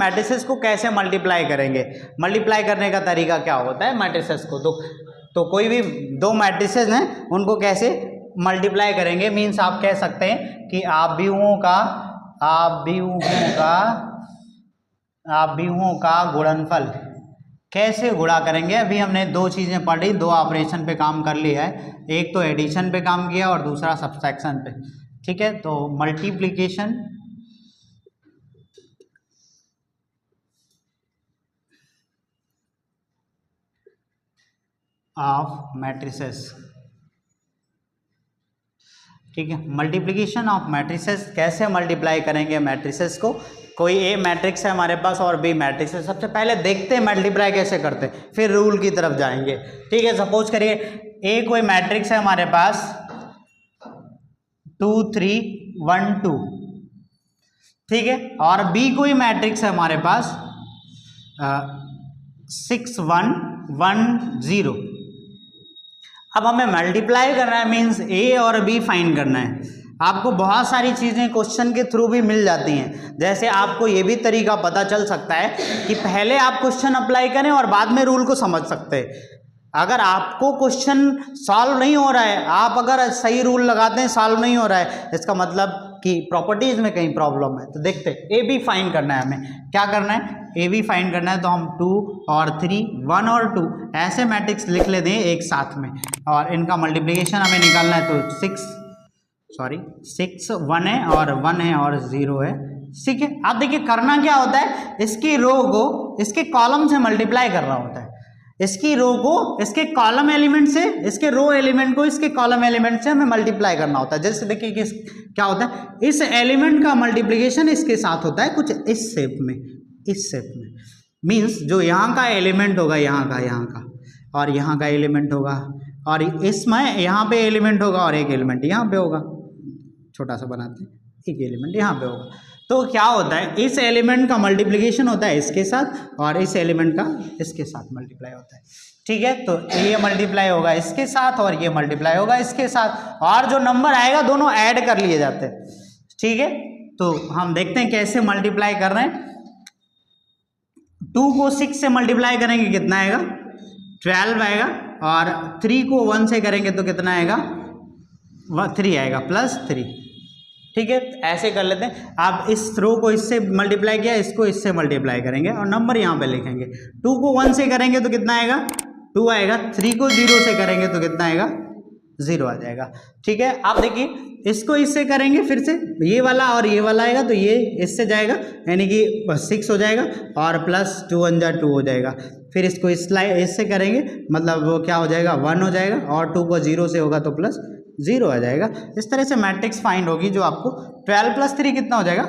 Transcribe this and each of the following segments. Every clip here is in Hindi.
मैट्रिसेस को कैसे मल्टीप्लाई करेंगे। मल्टीप्लाई करने का तरीका क्या होता है मैट्रिसेस को, तो कोई भी दो मैट्रिसेस हैं उनको कैसे मल्टीप्लाई करेंगे, मीन्स आप कह सकते हैं कि आव्यूहों का गुणनफल कैसे गुणा करेंगे। अभी हमने दो चीज़ें पढ़ी, दो ऑपरेशन पे काम कर लिया है, एक तो एडिशन पे काम किया और दूसरा सब्सट्रैक्शन पे, ठीक है। तो मल्टीप्लिकेशन ऑफ मैट्रिसेस, ठीक है। मल्टीप्लिकेशन ऑफ मैट्रिसेस, कैसे मल्टीप्लाई करेंगे मैट्रिसेस को। कोई ए मैट्रिक्स है हमारे पास और बी मैट्रिक्स है, सबसे पहले देखते हैं मल्टीप्लाई कैसे करते हैं, फिर रूल की तरफ जाएंगे, ठीक है। सपोज करिए ए कोई मैट्रिक्स है हमारे पास 2 3 1 2, ठीक है, और बी कोई मैट्रिक्स है हमारे पास 6 1 1 0। अब हमें मल्टीप्लाई करना है, मीन्स ए और बी फाइंड करना है। आपको बहुत सारी चीज़ें क्वेश्चन के थ्रू भी मिल जाती हैं, जैसे आपको ये भी तरीका पता चल सकता है कि पहले आप क्वेश्चन अप्लाई करें और बाद में रूल को समझ सकते हैं। अगर आपको क्वेश्चन सॉल्व नहीं हो रहा है, आप अगर सही रूल लगाते हैं सॉल्व नहीं हो रहा है, इसका मतलब कि प्रॉपर्टीज में कहीं प्रॉब्लम है। तो देखते हैं ए बी फाइंड करना है, हमें क्या करना है, ए बी फाइंड करना है। तो हम 2 और 3 1 और 2 ऐसे मैट्रिक्स लिख लेते हैं एक साथ में, और इनका मल्टीप्लिकेशन हमें निकालना है। तो 6 1 है और 1 है और 0 है, ठीक है। अब देखिए करना क्या होता है, इसकी रो को इसके कॉलम से मल्टीप्लाई करना होता है, इसकी रो को इसके कॉलम एलिमेंट से, इसके रो एलिमेंट को इसके कॉलम एलिमेंट से हमें मल्टीप्लाई करना होता है। जैसे देखिए कि क्या होता है, इस एलिमेंट का मल्टीप्लिकेशन इसके साथ होता है कुछ इस शेप में, मीन्स जो यहाँ का एलिमेंट होगा यहाँ का और यहाँ का एलिमेंट होगा, और इसमें यहाँ पे एलिमेंट होगा और एक एलिमेंट यहाँ पे होगा, छोटा सा बनाते हैं, एक एलिमेंट यहाँ पे होगा। तो क्या होता है, इस एलिमेंट का मल्टीप्लिकेशन होता है इसके साथ और इस एलिमेंट का इसके साथ मल्टीप्लाई होता है, ठीक है। तो ये मल्टीप्लाई होगा इसके साथ और ये मल्टीप्लाई होगा इसके साथ, और जो नंबर आएगा दोनों ऐड कर लिए जाते हैं, ठीक है। तो हम देखते हैं कैसे मल्टीप्लाई कर रहे हैं। 2 को 6 से मल्टीप्लाई करेंगे कितना आएगा, 12 आएगा, और 3 को 1 से करेंगे तो कितना आएगा, 3 आएगा +3, ठीक है। ऐसे कर लेते हैं। आप इस रो को इससे मल्टीप्लाई किया, इसको इससे मल्टीप्लाई करेंगे और नंबर यहाँ पे लिखेंगे। 2 को 1 से करेंगे तो कितना आएगा, 2 आएगा। 3 को 0 से करेंगे तो कितना आएगा, 0 आ जाएगा, ठीक है। आप देखिए इसको इससे करेंगे, फिर से ये वाला और ये वाला आएगा तो ये इससे जाएगा, यानी कि 6 हो जाएगा, और +2 1 जा 2 हो जाएगा। फिर इसको इससे करेंगे, मतलब वो क्या हो जाएगा, 1 हो जाएगा, और 2 को 0 से होगा तो +0 आ जाएगा। इस तरह से मैट्रिक्स फाइंड होगी जो आपको 12 + 3 कितना हो जाएगा,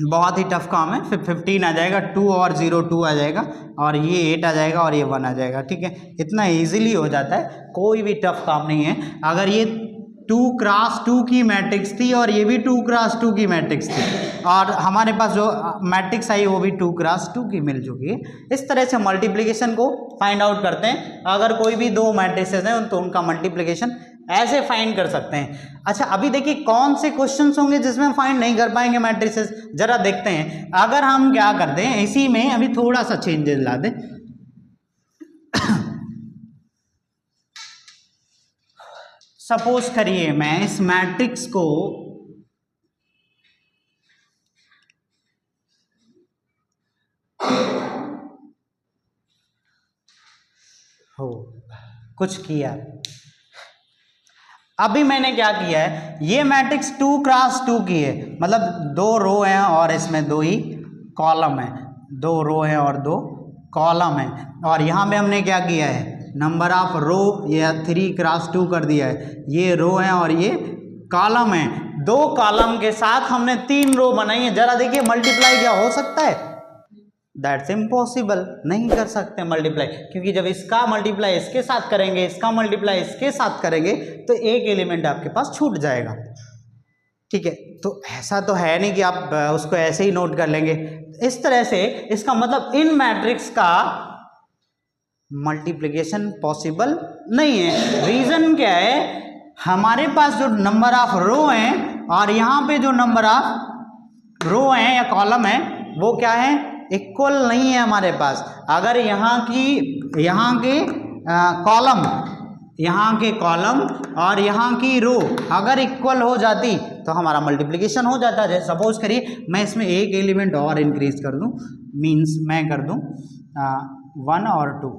बहुत ही टफ काम है, फिर 15 आ जाएगा, 2 और 0 2 आ जाएगा, और ये 8 आ जाएगा और ये 1 आ जाएगा, ठीक है। इतना इजीली हो जाता है, कोई भी टफ काम नहीं है। अगर ये 2 क्रॉस 2 की मैट्रिक्स थी और ये भी 2 क्रॉस 2 की मैट्रिक्स थी, और हमारे पास जो मैट्रिक्स आई वो भी 2 क्रॉस 2 की मिल चुकी है। इस तरह से मल्टीप्लिकेशन को फाइंड आउट करते हैं। अगर कोई भी दो मैट्रिसेस हैं तो उनका मल्टीप्लिकेशन ऐसे फाइंड कर सकते हैं। अच्छा अभी देखिए कौन से क्वेश्चंस होंगे जिसमें फाइंड नहीं कर पाएंगे मैट्रिसेस, जरा देखते हैं। अगर हम क्या करते हैं, इसी में अभी थोड़ा सा चेंजेस ला दें। सपोज करिए मैं इस मैट्रिक्स को कुछ किया, अभी मैंने क्या किया है, ये मैट्रिक्स 2 क्रॉस 2 की है, मतलब 2 रो हैं और इसमें 2 ही कॉलम है, 2 रो हैं और 2 कॉलम है, और यहाँ पे हमने क्या किया है, नंबर ऑफ रो ये 3 क्रॉस 2 कर दिया है। ये रो है और ये कॉलम है, 2 कॉलम के साथ हमने 3 रो बनाई है। जरा देखिए मल्टीप्लाई क्या हो सकता है, दैट्स इम्पॉसिबल, नहीं कर सकते मल्टीप्लाई, क्योंकि जब इसका मल्टीप्लाई इसके साथ करेंगे, इसका मल्टीप्लाई इसके साथ करेंगे तो एक एलिमेंट आपके पास छूट जाएगा, ठीक है। तो ऐसा तो है नहीं कि आप उसको ऐसे ही नोट कर लेंगे। इस तरह से इसका मतलब इन मैट्रिक्स का मल्टीप्लिकेशन पॉसिबल नहीं है। रीजन क्या है, हमारे पास जो नंबर ऑफ रो हैं और यहाँ पे जो नंबर ऑफ रो है या कॉलम है वो क्या है, इक्वल नहीं है हमारे पास। अगर यहाँ के कॉलम और यहाँ की रो अगर इक्वल हो जाती तो हमारा मल्टीप्लिकेशन हो जाता। जैसे सपोज करिए मैं इसमें एक एलिमेंट और इंक्रीज कर दूं, मीन्स मैं कर दूं 1 और 2।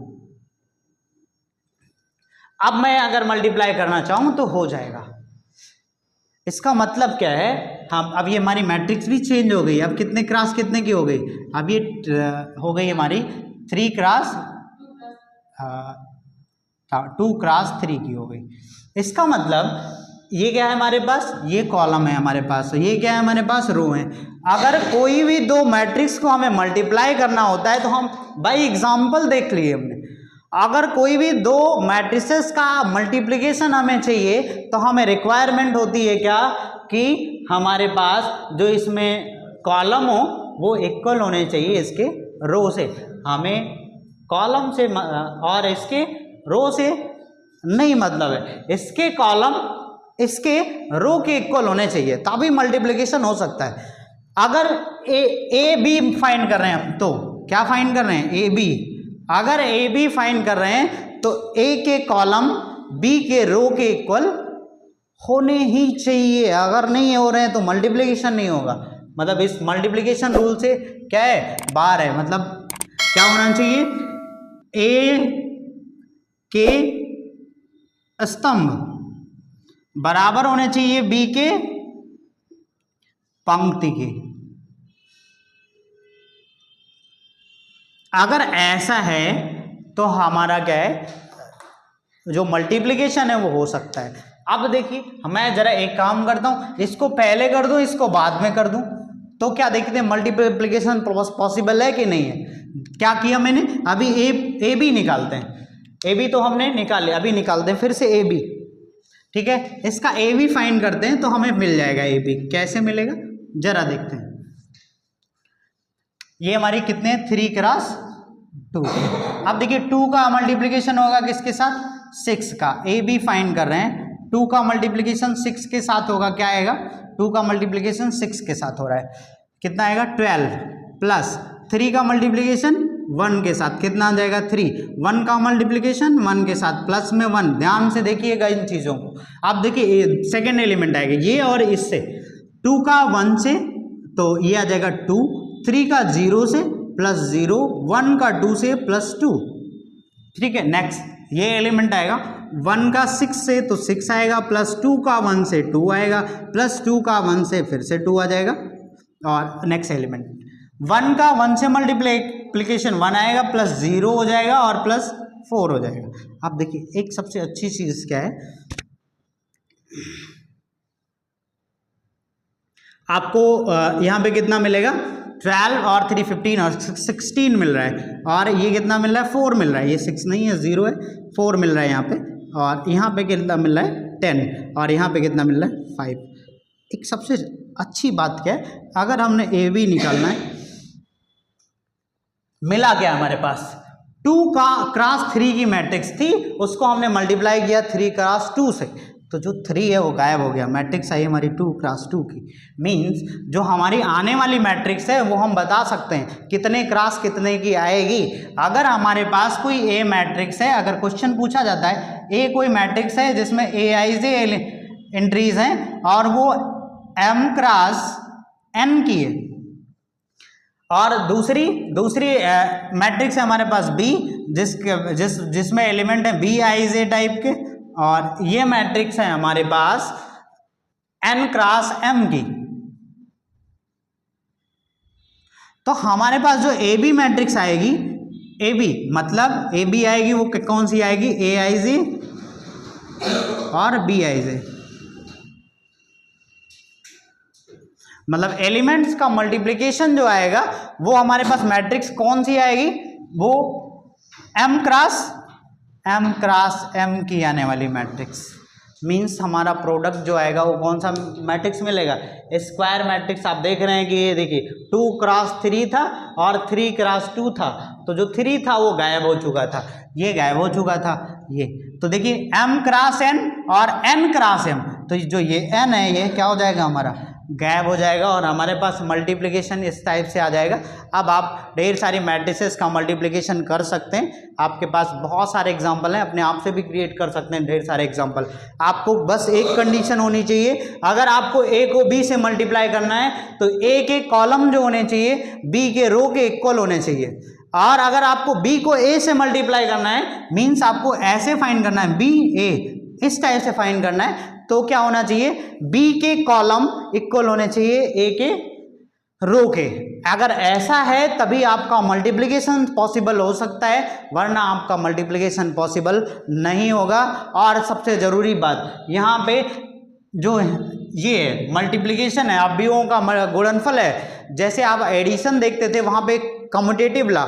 अब मैं अगर मल्टीप्लाई करना चाहूं तो हो जाएगा। इसका मतलब क्या है, हम अब ये हमारी मैट्रिक्स भी चेंज हो गई। अब कितने क्रॉस कितने की हो गई, अब ये हो गई हमारी 3 क्रॉस 2 क्रॉस 3 की हो गई। इसका मतलब ये क्या है हमारे पास, ये कॉलम है हमारे पास, ये क्या है हमारे पास, रो है। अगर कोई भी दो मैट्रिक्स को हमें मल्टीप्लाई करना होता है तो हम बाय एग्जांपल देख लिए हमने, अगर कोई भी दो मैट्रिसेस का मल्टीप्लिकेशन हमें चाहिए तो हमें रिक्वायरमेंट होती है क्या, कि हमारे पास जो इसमें कॉलम हो वो इक्वल होने चाहिए इसके रो से। हमें कॉलम से और इसके रो से नहीं मतलब है, इसके कॉलम इसके रो के इक्वल होने चाहिए तभी मल्टीप्लिकेशन हो सकता है। अगर ए बी फाइंड कर रहे हैं हम, तो क्या फाइंड कर रहे हैं, ए बी। अगर ए बी फाइंड कर रहे हैं तो ए के कॉलम बी के रो के इक्वल होने ही चाहिए। अगर नहीं हो रहे हैं तो मल्टीप्लिकेशन नहीं होगा। मतलब इस मल्टीप्लिकेशन रूल से क्या है, बाहर है। मतलब क्या होना चाहिए, ए के स्तंभ बराबर होने चाहिए बी के पंक्ति के। अगर ऐसा है तो हमारा क्या है, जो मल्टीप्लिकेशन है वो हो सकता है। अब देखिए मैं जरा एक काम करता हूं, इसको पहले कर दूं इसको बाद में कर दूं, तो क्या देखते हैं मल्टीप्लिकेशन पॉसिबल है कि नहीं है। क्या किया मैंने, अभी ए बी निकालते हैं। ए बी तो हमने निकाल लिया, अभी निकालते हैं फिर से ए बी। ठीक है, इसका ए बी फाइंड करते हैं तो हमें मिल जाएगा ए बी। कैसे मिलेगा जरा देखते हैं। ये हमारी कितने, 3 क्रॉस 2। अब देखिए 2 का मल्टीप्लिकेशन होगा किसके साथ, 6 का। ए बी फाइंड कर रहे हैं, 2 का मल्टीप्लिकेशन 6 के साथ होगा, क्या आएगा, 2 का मल्टीप्लिकेशन 6 के साथ हो रहा है, कितना आएगा 12 प्लस 3 का मल्टीप्लिकेशन 1 के साथ कितना आ जाएगा 3। 1 का मल्टीप्लिकेशन 1 के साथ प्लस में 1। ध्यान से देखिएगा इन चीज़ों को। अब देखिए सेकेंड एलिमेंट आएगा ये और इससे 2 का 1 से तो ये आ जाएगा 2, 3 का 0 से प्लस 0, 1 का 2 से प्लस 2। ठीक है, नेक्स्ट ये एलिमेंट आएगा 1 का 6 से तो 6 आएगा, प्लस 2 का 1 से 2 आएगा, प्लस 2 का 1 से फिर से 2 आ जाएगा। और नेक्स्ट एलिमेंट 1 का 1 से मल्टीप्लिकेशन 1 आएगा, प्लस 0 हो जाएगा और प्लस 4 हो जाएगा। अब देखिए एक सबसे अच्छी चीज क्या है, आपको यहाँ पे कितना मिलेगा, 12 और 3 15 और 16 मिल रहा है। और ये कितना मिल रहा है, 4 मिल रहा है। ये 6 नहीं है, 0 है, 4 मिल रहा है यहाँ पे। और यहाँ पे कितना मिल रहा है 10, और यहाँ पे कितना मिल रहा है 5। एक सबसे अच्छी बात क्या है, अगर हमने ए बी निकालना है, मिला क्या हमारे पास, 2 का क्रॉस 3 की मैट्रिक्स थी, उसको हमने मल्टीप्लाई किया 3 क्रॉस 2 से, तो जो 3 है वो गायब हो गया। मैट्रिक्स आई हमारी 2 क्रॉस 2 की। मीन्स जो हमारी आने वाली मैट्रिक्स है वो हम बता सकते हैं कितने क्रॉस कितने की आएगी। अगर हमारे पास कोई ए मैट्रिक्स है, अगर क्वेश्चन पूछा जाता है ए कोई मैट्रिक्स है जिसमें ए आई जे एंट्रीज हैं और वो m क्रॉस n की है, और दूसरी मैट्रिक्स है हमारे पास B जिसमें एलिमेंट है B आई जे टाइप के, और ये मैट्रिक्स है हमारे पास n क्रॉस m की। तो हमारे पास जो ए बी मैट्रिक्स आएगी, ए बी मतलब ए बी आएगी वो कौन सी आएगी, ए आई जे और बी आई जे। मतलब एलिमेंट्स का मल्टीप्लिकेशन जो आएगा वो हमारे पास मैट्रिक्स कौन सी आएगी, वो m क्रॉस m की आने वाली मैट्रिक्स। मींस हमारा प्रोडक्ट जो आएगा वो कौन सा मैट्रिक्स मिलेगा, स्क्वायर मैट्रिक्स। आप देख रहे हैं कि ये देखिए 2 क्रॉस 3 था और 3 क्रॉस 2 था, तो जो 3 था वो गायब हो चुका था, ये गायब हो चुका था ये। तो देखिए m क्रॉस n और n क्रॉस m, तो जो ये n है ये क्या हो जाएगा हमारा गायब हो जाएगा और हमारे पास मल्टीप्लिकेशन इस टाइप से आ जाएगा। अब आप ढेर सारी मैट्रिसेस का मल्टीप्लिकेशन कर सकते हैं, आपके पास बहुत सारे एग्जांपल हैं, अपने आप से भी क्रिएट कर सकते हैं ढेर सारे एग्जांपल। आपको बस एक कंडीशन होनी चाहिए, अगर आपको ए को बी से मल्टीप्लाई करना है तो ए के कॉलम जो होने चाहिए बी के रो के इक्वल होने चाहिए, और अगर आपको बी को ए से मल्टीप्लाई करना है मीन्स आपको ऐसे फाइंड करना है, बी ए इस टाइप से फाइंड करना है, तो क्या होना चाहिए, बी के कॉलम इक्वल होने चाहिए ए के रो के। अगर ऐसा है तभी आपका मल्टीप्लिकेशन पॉसिबल हो सकता है, वरना आपका मल्टीप्लिकेशन पॉसिबल नहीं होगा। और सबसे ज़रूरी बात यहाँ पे जो ये मल्टीप्लिकेशन है, अवयवों का गुणनफल है, जैसे आप एडिशन देखते थे वहाँ पे कम्यूटेटिव लॉ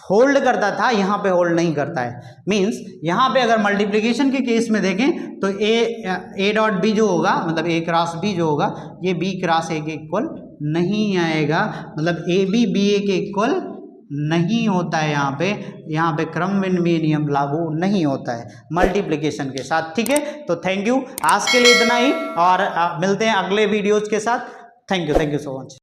होल्ड करता था, यहाँ पे होल्ड नहीं करता है। मींस यहाँ पे अगर मल्टीप्लिकेशन के केस में देखें तो ए डॉट बी जो होगा, मतलब ए क्रॉस बी जो होगा, ये बी क्रॉस ए के इक्वल नहीं आएगा, मतलब ए बी ए के इक्वल नहीं होता है। यहाँ पे क्रमविन्यास नियम लागू नहीं होता है मल्टीप्लिकेशन के साथ। ठीक है, तो थैंक यू, आज के लिए इतना ही, और मिलते हैं अगले वीडियोज के साथ। Thank you so much.